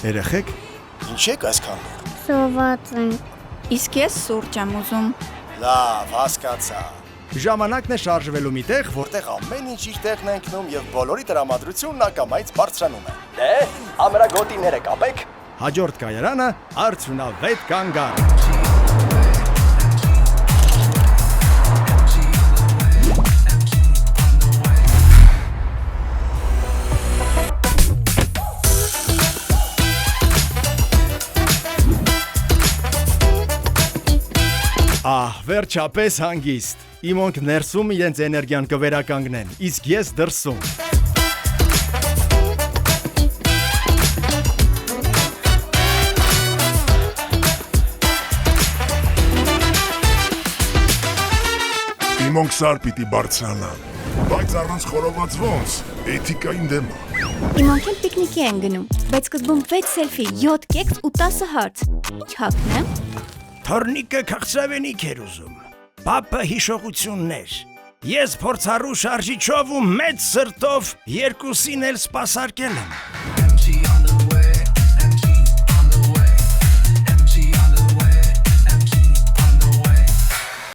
Երեխեք, Ինչ եք այսքան նոր։ Սոված ենք։ Իսկ ես սուրճ եմ ուզում։ Լավ, հասկացա։ ժամանակն է շարժվելու մի տեղ, Որտեղ ամեն ինչ իր տեղն է ընկնում եւ բոլորի տրամադրությունն ակամայից բարձրանում է։ Դե, ամրա գոտիները կապեք։ հաջորդ կայարանը արդյունավետ կանգառ։ Վերջապես հանգիստ։ Իմանք ներսում իրենց էներգիան կվերականգնեն, իսկ ես դրսում։ Իմանք սար պիտի բարձրանան, բայց առանց խորոված ոնց, էթիկային դեմ է։ Իմանք էլ պիկնիկի են գնում, բայց սկզբում 6 սելֆի, 7 կեքս ու 10 հարց։ Ինչ հագնեմ։ Թորնիկը քաղցրավենիք էր ուզում, պապը հիշողություններ, ես փորձառու շարժիչով ու մեծ սրտով երկուսին էլ սպասարկել եմ։